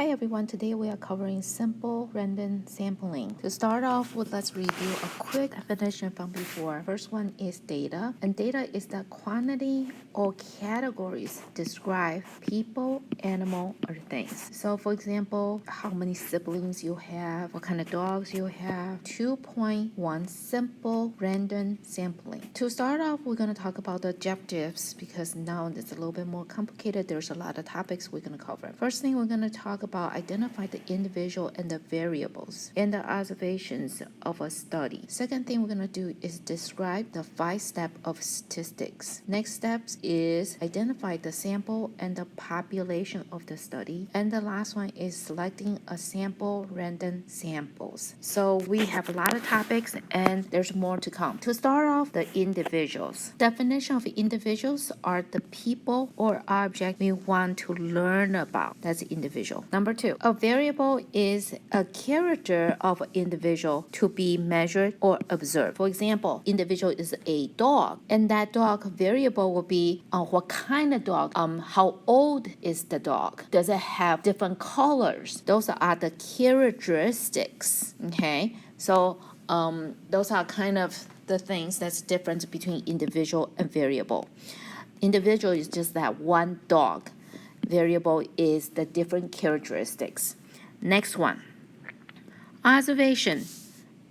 Hi everyone, today we are covering simple random sampling. To start off with, let's review a quick definition from before. First one is data, and data is the quantity or categories describe people, animal, or things. So for example, how many siblings you have, what kind of dogs you have. 2.1 simple random sampling. To start off, we're going to talk about the objectives because now it's a little bit more complicated. There's a lot of topics we're going to cover. First thing we're going to talk about identify the individual and the variables and the observations of a study. Second thing we're going to do is describe the 5 steps of statistics. Next steps is identify the sample and the population of the study. And the last one is selecting a sample random samples. So we have a lot of topics and there's more to come. To start off, the individuals. Definition of individuals are the people or object we want to learn about. That's individual. Number 2, a variable is a character of an individual to be measured or observed. For example, individual is a dog, and that dog variable will be what kind of dog, how old is the dog, does it have different colors. Those are the characteristics. Okay, so those are kind of the things that's different between individual and variable. Individual is just that one dog. Variable is the different characteristics. Next one, observation.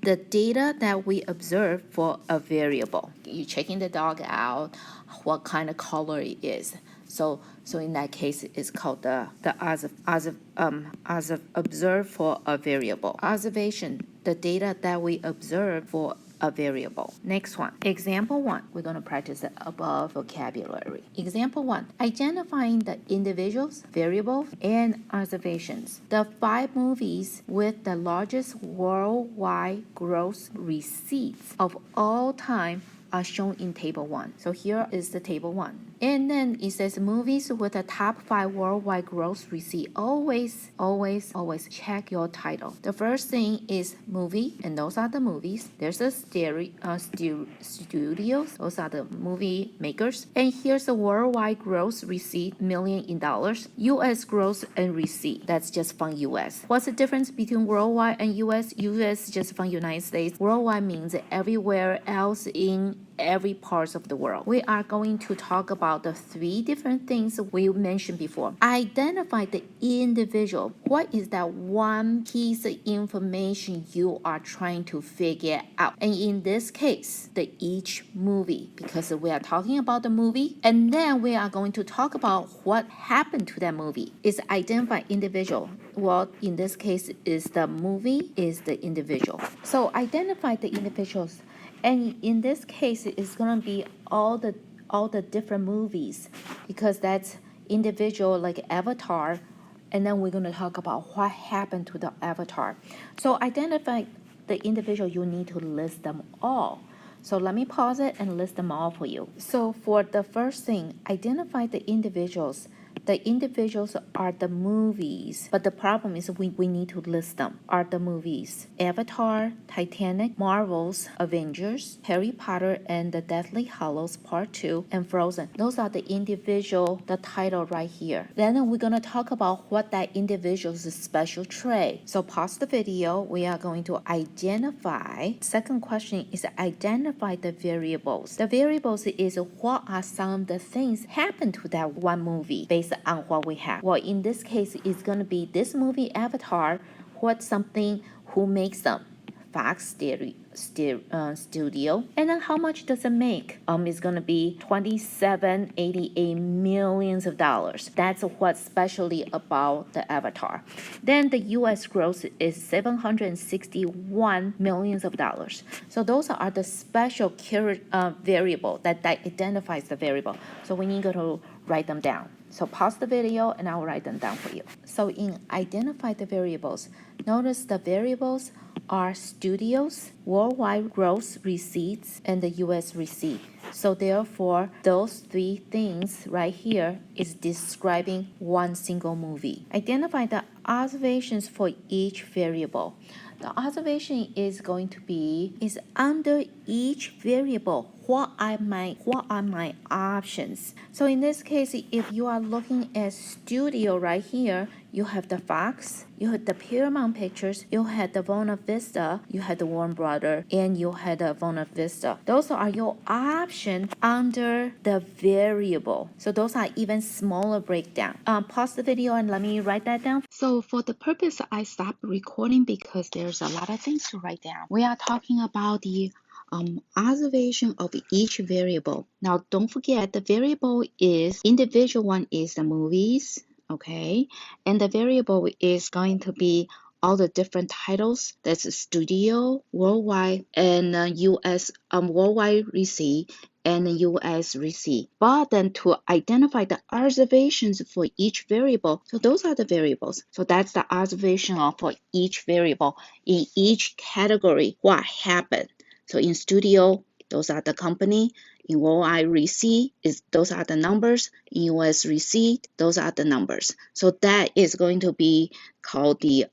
The data that we observe for a variable. You're checking the dog out, what kind of color it is. So in that case, it's called the observe for a variable. Observation, the data that we observe for a variable. Next one, example 1. We're going to practice the above vocabulary. Example 1, identifying the individuals, variables, and observations. The 5 movies with the largest worldwide gross receipts of all time are shown in table 1. So here is the table 1. And then it says movies with the top 5 worldwide gross receipt. Always check your title. The first thing is movie, and those are the movies. There's a studios. Those are the movie makers. And here's the worldwide gross receipt, million in dollars. U.S. gross and receipt. That's just from U.S. What's the difference between worldwide and U.S.? U.S. just from United States. Worldwide means everywhere else in every part of the world. We are going to talk about the 3 different things we mentioned before. Identify the individual. What is that one piece of information you are trying to figure out? And in this case, each movie, because we are talking about the movie, and then we are going to talk about what happened to that movie. Is identify individual. Well, in this case, is the movie is the individual. So identify the individuals. And in this case, it's going to be all the different movies because that's individual like Avatar. And then we're going to talk about what happened to the Avatar. So identify the individual, you need to list them all. So let me pause it and list them all for you. So for the first thing, identify the individuals. The individuals are the movies, but the problem is we need to list them. Are the movies Avatar, Titanic, Marvel's Avengers, Harry Potter and the Deathly Hallows Part 2, and Frozen. Those are the the title right here. Then we're going to talk about what that individual's special trait. So pause the video. We are going to identify. Second question is identify the variables. The variables is what are some of the things happen to that one movie based on what we have. Well, in this case, it's going to be this movie Avatar, what's something, who makes them? Fox Studio. And then how much does it make? It's going to be $27.88 millions of dollars. That's what's specially about the Avatar. Then the U.S. gross is $761 millions of dollars. So those are the special variable that identifies the variable. So we need to write them down. So pause the video and I'll write them down for you. So in identify the variables, notice the variables are studios, worldwide gross receipts, and the U.S. receipt. So therefore, those 3 things right here is describing one single movie. Identify the observations for each variable. The observation is going to be is under each variable. What are my options? So in this case, if you are looking at studio right here, you have the Fox, you had the Paramount Pictures, you had the Buena Vista, you had the Warner Brother, and you had the Buena Vista. Those are your options under the variable. So those are even smaller breakdown. Pause the video and let me write that down. So for the purpose, I stopped recording because there's a lot of things to write down. We are talking about the observation of each variable. Now, don't forget the variable is individual one is the movies, okay, and the variable is going to be all the different titles. That's studio, worldwide, and US worldwide receipt and US receipt. But then to identify the observations for each variable, so those are the variables. So that's the observation for each variable in each category. What happened? So in studio, those are the company. In worldwide receipt, those are the numbers. In US receipt, those are the numbers. So that is going to be called the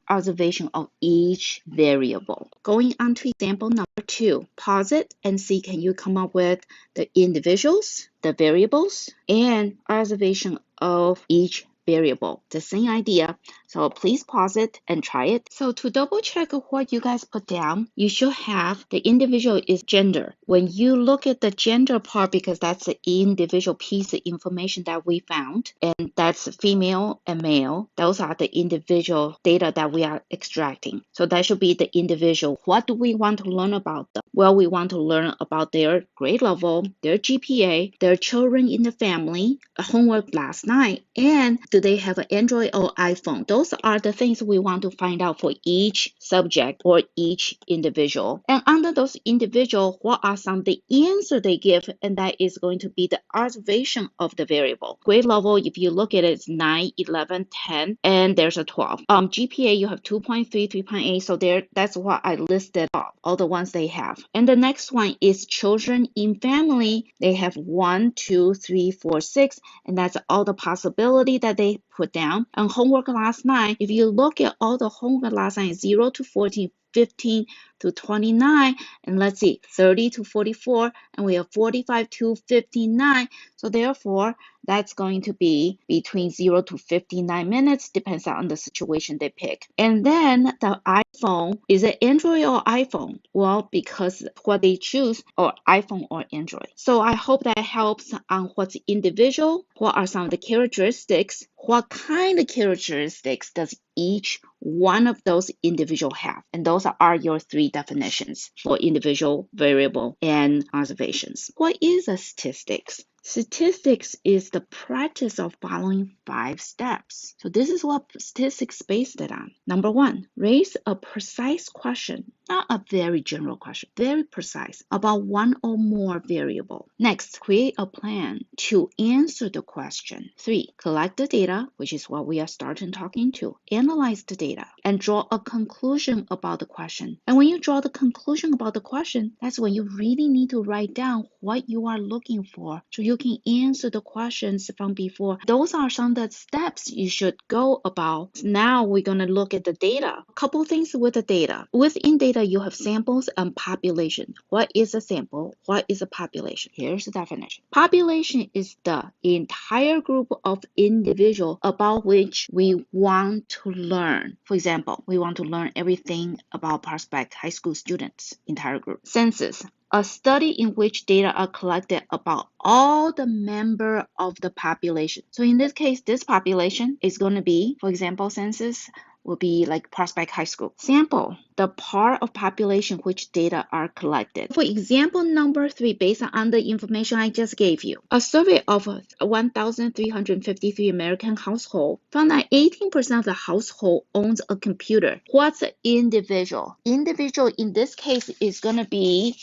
observation of each variable. Going on to example number 2, pause it and see can you come up with the individuals, the variables, and observation of each variable. The same idea. So please pause it and try it. So to double check what you guys put down, you should have the individual is gender. When you look at the gender part, because that's the individual piece of information that we found, and that's female and male, those are the individual data that we are extracting. So that should be the individual. What do we want to learn about them? Well, we want to learn about their grade level, their GPA, their children in the family, homework last night, and do they have an Android or iPhone? Those are the things we want to find out for each subject or each individual. And under those individual, what are some of the answer they give? And that is going to be the observation of the variable. Grade level, if you look at it, it's 9, 11, 10, and there's a 12. GPA, you have 2.3, 3.8. So that's what I listed off, all the ones they have. And the next one is children in family. They have 1, 2, 3, 4, 6, and that's all the possibility that they put down. And homework last night, if you look at all the homework last night, 0 to 14, 15 to 29, and let's see, 30 to 44, and we have 45 to 59. So therefore, that's going to be between 0 to 59 minutes, depends on the situation they pick. And then the iPhone, is it Android or iPhone? Well, because what they choose, or iPhone or Android. So I hope that helps on what's individual, what are some of the characteristics, what kind of characteristics does each one of those individual have. And those are your 3 definitions for individual, variable, and observations. What is a statistics? Statistics is the practice of following 5 steps. So this is what statistics based it on. Number 1, raise a precise question, not a very general question, very precise, about one or more variable. Next, create a plan to answer the question. 3, collect the data, which is what we are starting talking to. Analyze the data and draw a conclusion about the question. And when you draw the conclusion about the question, that's when you really need to write down what you are looking for so you can answer the questions from before. Those are some of the steps you should go about. Now we're going to look at the data. A couple things with the data. Within data, you have samples and population. What is a sample? What is a population? Here's the definition. Population is the entire group of individuals about which we want to learn. For example, we want to learn everything about prospect high school students, entire group. Census, a study in which data are collected about all the members of the population. So in this case, this population is going to be, for example, census will be like Prospect High School. Sample, the part of population which data are collected. For example number 3, based on the information I just gave you, a survey of 1,353 American households found that 18% of the household owns a computer. What's an individual? Individual in this case is going to be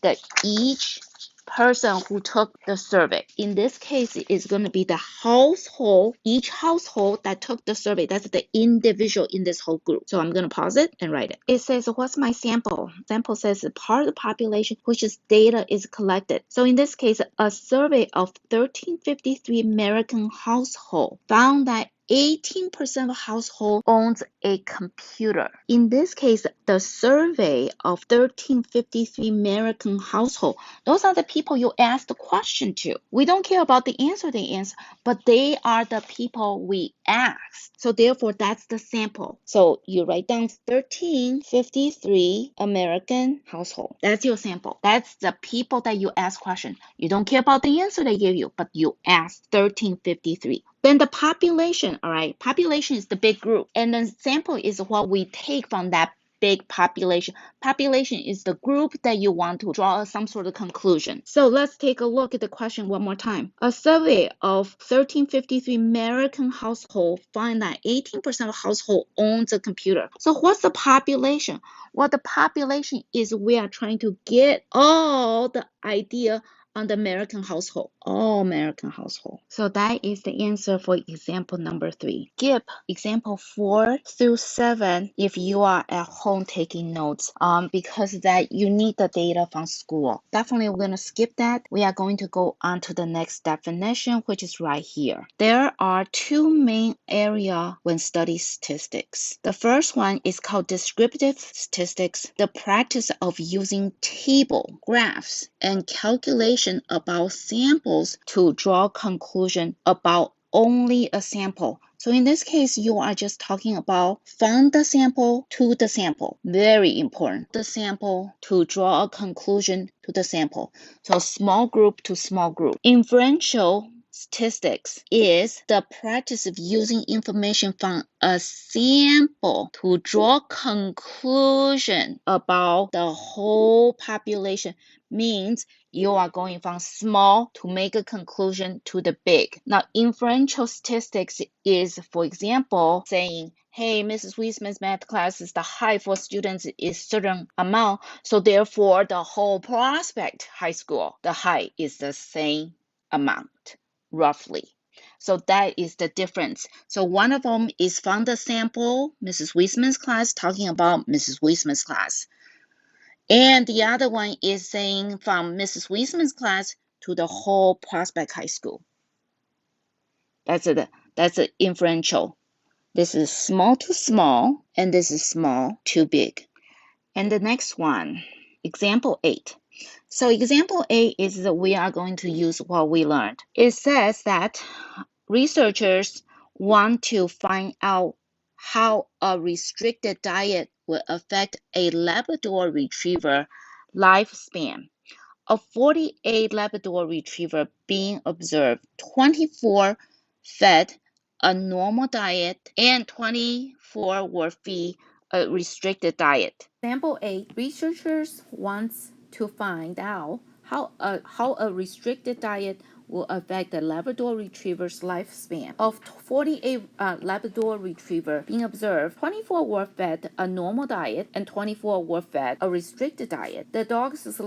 that each person who took the survey. In this case, it is going to be the household, each household that took the survey. That's the individual in this whole group. So I'm going to pause it and write it. It says, what's my sample? Sample says the part of the population which is data is collected. So in this case, a survey of 1,353 American households found that 18% of household owns a computer. In this case, the survey of 1353 American household, those are the people you asked the question to. We don't care about the answer they answer, but they are the people we asked. So therefore, that's the sample. So you write down 1353 American household. That's your sample. That's the people that you ask question. You don't care about the answer they gave you, but you asked 1353. Then the population, all right, population is the big group. And then sample is what we take from that big population. Population is the group that you want to draw some sort of conclusion. So let's take a look at the question one more time. A survey of 1353 American households find that 18% of household owns a computer. So what's the population? Well, the population is we are trying to get all the idea on the American household, all American household. So that is the answer for example number 3. Skip example 4 through 7 if you are at home taking notes, because that you need the data from school. Definitely we're going to skip that. We are going to go on to the next definition, which is right here. There are two main areas when studying statistics. The first one is called descriptive statistics, the practice of using table, graphs, and calculation about samples to draw conclusion about only a sample. So in this case, you are just talking about from the sample to the sample. Very important. The sample to draw a conclusion to the sample. So small group to small group. Inferential statistics is the practice of using information from a sample to draw conclusion about the whole population. Means you are going from small to make a conclusion to the big. Now, inferential statistics is, for example, saying, hey, Mrs. Wiesman's math class is the high for students is certain amount, so therefore the whole Prospect High School, the high is the same amount, roughly. So that is the difference. So one of them is from the sample, Mrs. Wiesman's class, talking about Mrs. Wiesman's class. And the other one is saying from Mrs. Wiesman's class to the whole Prospect High School. That's a inferential. This is small to small, and this is small to big. And the next one, example 8. So example 8 is that we are going to use what we learned. It says that researchers want to find out how a restricted diet will affect a Labrador Retriever lifespan. Of 48 Labrador Retriever being observed, 24 fed a normal diet and 24 were fed a restricted diet. Sample 8, researchers want to find out how a restricted diet will affect the Labrador Retriever's lifespan. Of 48 Labrador Retriever being observed, 24 were fed a normal diet and 24 were fed a restricted diet. The dog's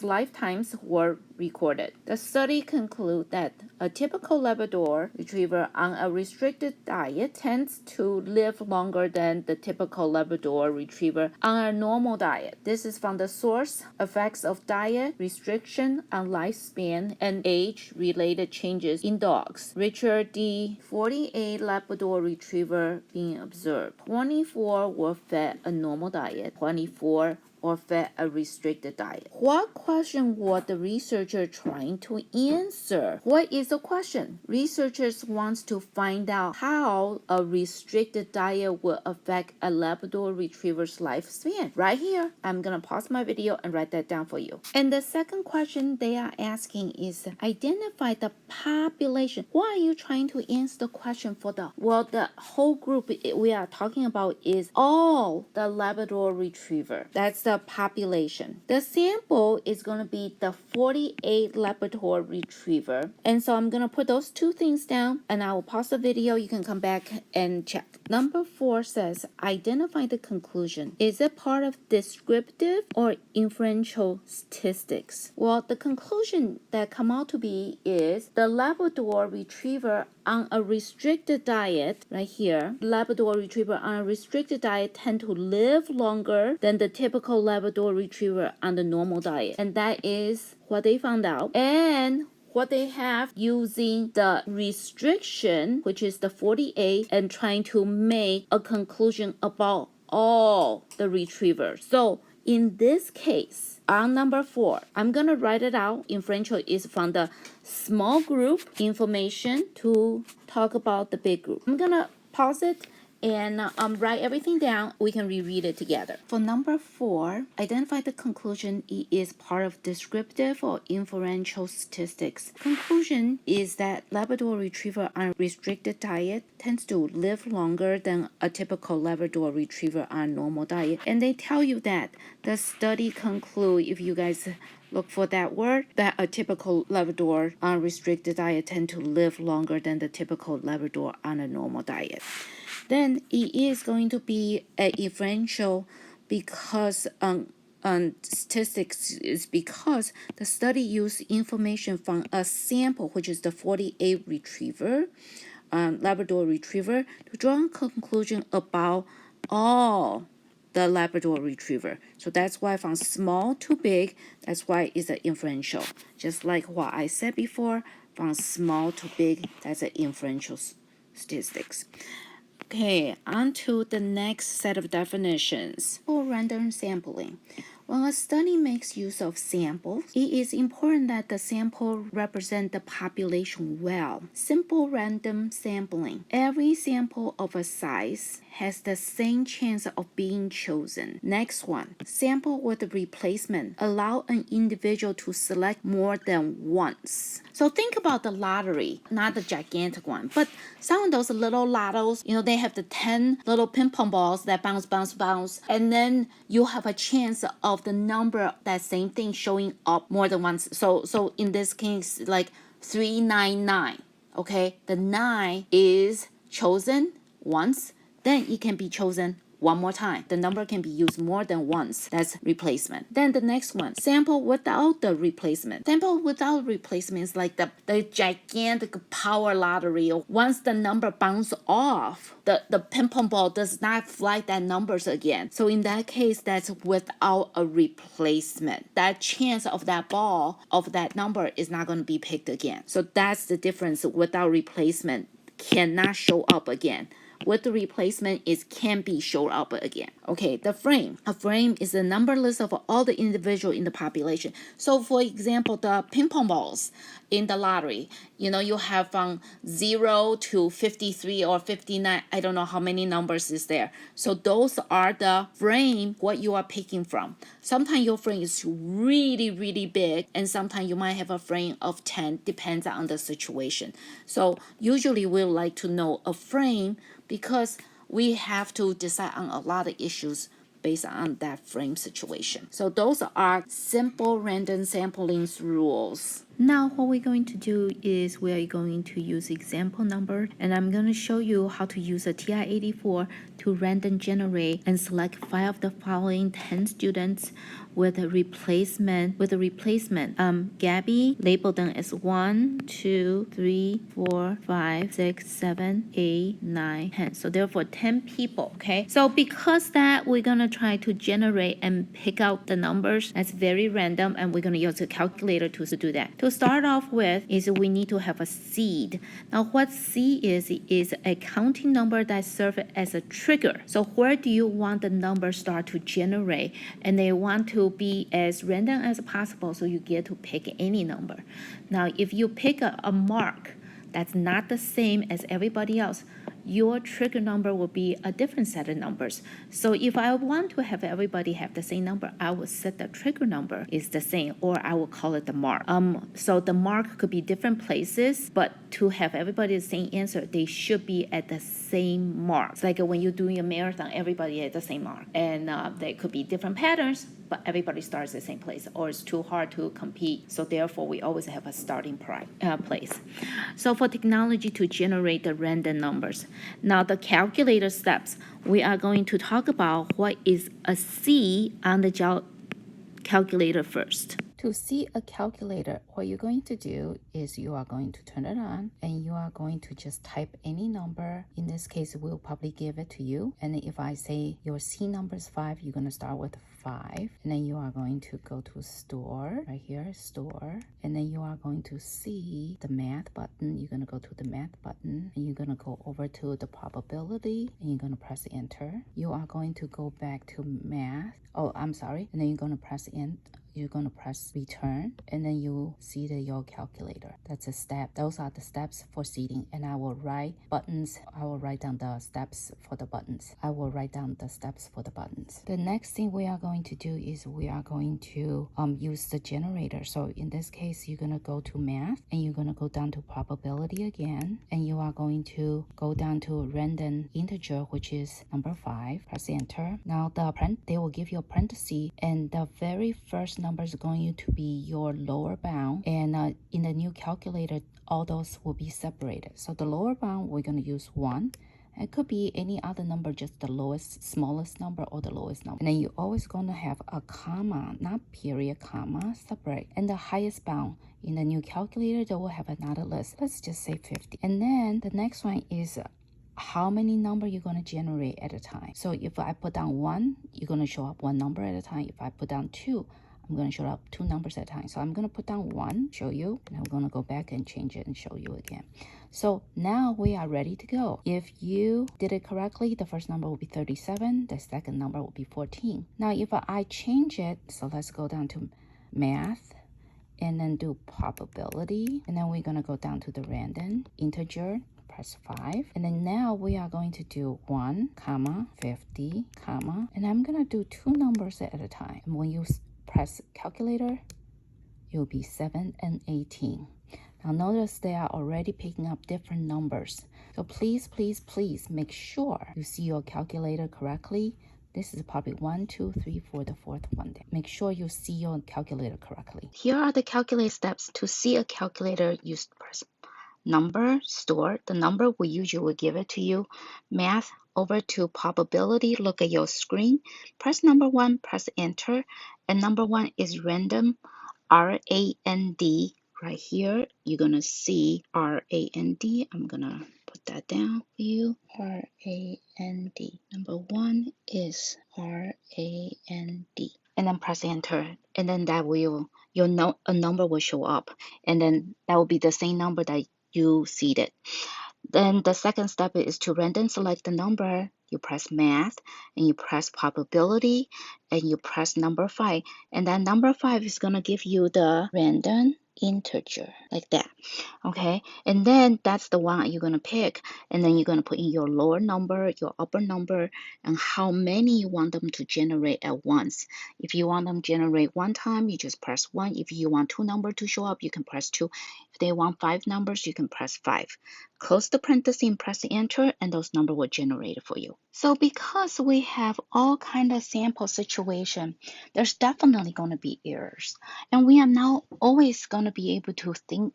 lifetimes were recorded. The study concluded that a typical Labrador Retriever on a restricted diet tends to live longer than the typical Labrador Retriever on a normal diet. This is from the source, Effects of Diet Restriction on Lifespan and Age-Related Changes in Dogs. Richard D. 48 Labrador Retriever being observed. 24 were fed a normal diet, 24 or fed a restricted diet. What question was the researcher trying to answer? What is the question? Researchers want to find out how a restricted diet will affect a Labrador Retriever's lifespan. Right here, I'm gonna pause my video and write that down for you. And the second question they are asking is identify the population. What are you trying to answer the question for the whole group we are talking about is all the Labrador Retriever. That's the population. The sample is going to be the 48 Labrador Retriever. And so I'm going to put those two things down and I will pause the video. You can come back and check. Number 4 says identify the conclusion. Is it part of descriptive or inferential statistics? Well, the conclusion that come out to be is the Labrador Retriever on a restricted diet, right here, Labrador Retriever on a restricted diet tend to live longer than the typical Labrador Retriever on the normal diet. And that is what they found out. And what they have using the restriction, which is the 48, and trying to make a conclusion about all the retrievers. So in this case, on number 4, I'm going to write it out. Inferential is from the small group information to talk about the big group. I'm going to pause it and write everything down. We can reread it together. For number 4, identify the conclusion. It is part of descriptive or inferential statistics. Conclusion is that Labrador Retriever on restricted diet tends to live longer than a typical Labrador Retriever on normal diet. And they tell you that the study conclude, if you guys look for that word, that a typical Labrador on restricted diet tend to live longer than the typical Labrador on a normal diet. Then it is going to be a inferential because statistics is because the study used information from a sample, which is the 48 retriever, Labrador Retriever, to draw a conclusion about all the Labrador Retriever. So that's why from small to big, that's why it's an inferential. Just like what I said before, from small to big, that's an inferential statistics. Okay, on to the next set of definitions. For random sampling. When a study makes use of samples, it is important that the sample represent the population well. Simple random sampling. Every sample of a size has the same chance of being chosen. Next one, sample with replacement. Allow an individual to select more than once. So think about the lottery, not the gigantic one, but some of those little lottos, they have the 10 little ping pong balls that bounce, bounce, bounce, and then you have a chance of the number, that same thing showing up more than once. So in this case, like 399, okay? The 9 is chosen once, then it can be chosen one more time. The number can be used more than once. That's replacement. Then the next one, sample without the replacement. Sample without replacement is like the gigantic power lottery. Once the number bounces off, the ping pong ball does not fly that numbers again. So in that case, that's without a replacement. That chance of that ball, of that number is not going to be picked again. So that's the difference. Without replacement, cannot show up again. With the replacement, it can be shown up again. Okay, the frame. A frame is the number list of all the individuals in the population. So for example, the ping pong balls in the lottery, you have from 0 to 53 or 59. I don't know how many numbers is there. So those are the frame, what you are picking from. Sometimes your frame is really, really big, and sometimes you might have a frame of 10, depends on the situation. So usually we like to know a frame because we have to decide on a lot of issues based on that frame situation. So those are simple random sampling rules. Now what we're going to do is we are going to use example number, and I'm going to show you how to use a TI-84 to random generate and select 5 of the following 10 students with a replacement. Gabby, label them as 1, 2, 3, 4, 5, 6, 7, 8, 9, 10. So therefore 10 people, okay? So because that, we're going to try to generate and pick out the numbers. That's very random, and we're going to use a calculator to do that. To start off with is we need to have a seed. Now what seed is a counting number that serves as a trigger. So where do you want the number start to generate? And they want to be as random as possible, so you get to pick any number. Now if you pick a mark that's not the same as everybody else, your trigger number will be a different set of numbers. So if I want to have everybody have the same number, I will set the trigger number is the same, or I will call it the mark. So the mark could be different places, but to have everybody the same answer, they should be at the same mark. It's like when you're doing a marathon, everybody at the same mark. And there could be different patterns, but everybody starts at the same place, or it's too hard to compete. So therefore, we always have a starting place. So for technology to generate the random numbers, now the calculator steps, we are going to talk about what is a C on the calculator first. To see a calculator, what you're going to do is you are going to turn it on and you are going to just type any number. In this case, we'll probably give it to you. And if I say your C number is 5, you're going to start with 5. And then you are going to go to store, right here, store. And then you are going to see the math button. You're going to go to the math button and you're going to go over to the probability and you're going to press enter. You are going to go back to math. Oh, I'm sorry. And then you're going to press you're going to press return and then you see your calculator. That's a step. Those are the steps for seeding. And I will write buttons. I will write down the steps for the buttons. I will write down the steps for the buttons. The next thing we are going to do is we are going to use the generator. So in this case, you're going to go to math and you're going to go down to probability again. And you are going to go down to random integer, which is number 5. Press enter. Now they will give you a parenthesis and the very first number is going to be your lower bound, and in the new calculator all those will be separated. So the lower bound we're going to use 1. It could be any other number, just the lowest, smallest number or the lowest number. And then you're always going to have a comma, not period, comma, separate. And the highest bound in the new calculator, they will have another list. Let's just say 50. And then the next one is how many number you're going to generate at a time. So if I put down 1, you're going to show up 1 number at a time. If I put down 2, I'm going to show up 2 numbers at a time. So I'm going to put down 1, show you, and I'm going to go back and change it and show you again. So now we are ready to go. If you did it correctly, the first number will be 37. The second number will be 14. Now if I change it, so let's go down to math and then do probability. And then we're going to go down to the random integer. Press 5, and then now we are going to do 1, comma, 50, comma, and I'm going to do 2 numbers at a time. And when you press calculator, you'll be 7 and 18. Now notice they are already picking up different numbers. So please, please, please make sure you see your calculator correctly. This is probably 1, 2, 3, 4, the fourth one there. Make sure you see your calculator correctly. Here are the calculate steps. To see a calculator, you press number, store, the number we usually give it to you, math, over to probability, look at your screen, press number 1, press enter, and number 1 is random, R-A-N-D, right here, you're gonna see R-A-N-D, I'm gonna put that down for you, R-A-N-D, number 1 is R-A-N-D, and then press enter, and then that will, a number will show up, and then that will be the same number that you seeded. Then the second step is to random select the number. You press math and you press probability and you press number 5. And then number 5 is going to give you the random integer like that. Okay, and then that's the one you're going to pick, and then you're going to put in your lower number, your upper number, and how many you want them to generate at once. If you want them to generate 1 time, you just press 1. If you want 2 numbers to show up, you can press 2. If they want 5 numbers, you can press 5. Close the parenthesis and press enter, and those numbers will generate it for you. So because we have all kind of sample situation, there's definitely going to be errors, and we are now always going to be able to think,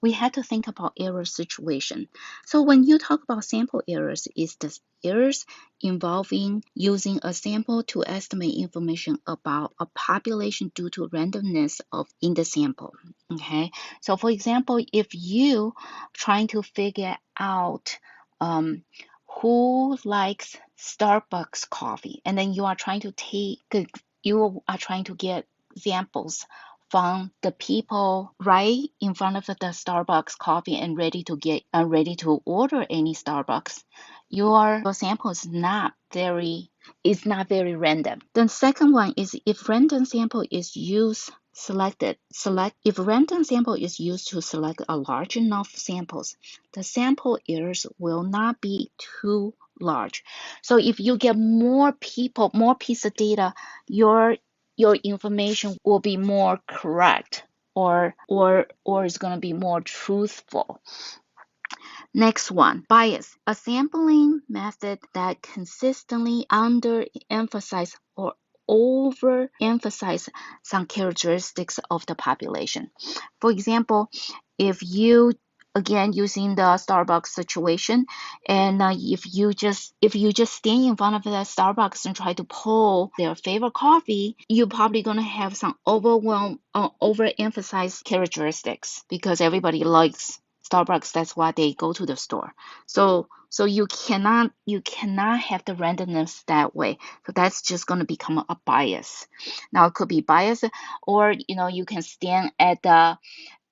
we had to think about error situation. So when you talk about sample errors, is the errors involving using a sample to estimate information about a population due to randomness in the sample. Okay, so for example, if you trying to figure out who likes Starbucks coffee, and then you are trying to get examples from the people right in front of the Starbucks coffee and ready to order any Starbucks, your sample is not very random. The second one is if random sample is used if random sample is used to select a large enough samples, the sample errors will not be too large. So if you get more piece of data, your information will be more correct or is going to be more truthful. Next one, bias, a sampling method that consistently underemphasizes or overemphasize some characteristics of the population. For example, if you again using the Starbucks situation, and if you just stand in front of the Starbucks and try to pull their favorite coffee, you're probably gonna have some overemphasized characteristics because everybody likes Starbucks. That's why they go to the store. So you cannot have the randomness that way. So that's just gonna become a bias. Now it could be bias, or you can stand at the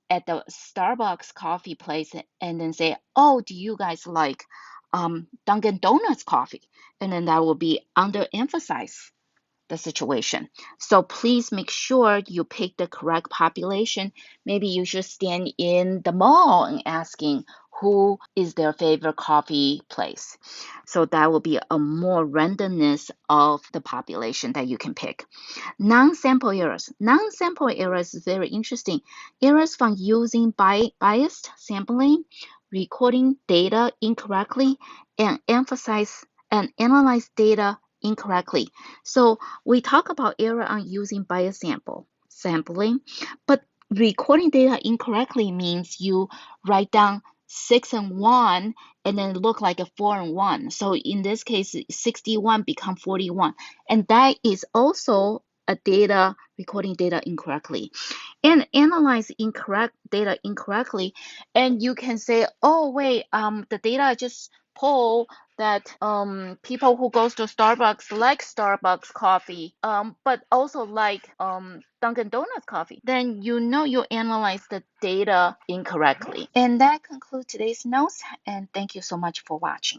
Starbucks coffee place and then say, "Oh, do you guys like Dunkin' Donuts coffee?" And then that will be underemphasize the situation. So please make sure you pick the correct population. Maybe you should stand in the mall and asking who is their favorite coffee place. So that will be a more randomness of the population that you can pick. Non-sample errors. Non-sample errors is very interesting. Errors from using biased sampling, recording data incorrectly, and analyze data incorrectly. So we talk about error on using biased sampling, but recording data incorrectly means you write down 6 and 1 and then look like a 4 and 1. So in this case, 61 become 41. And that is also a recording data incorrectly, and analyze incorrect data incorrectly, and you can say, oh wait, the data I just pulled that people who goes to Starbucks like Starbucks coffee, but also like Dunkin' Donuts coffee, then you analyze the data incorrectly. And that concludes today's notes, and thank you so much for watching.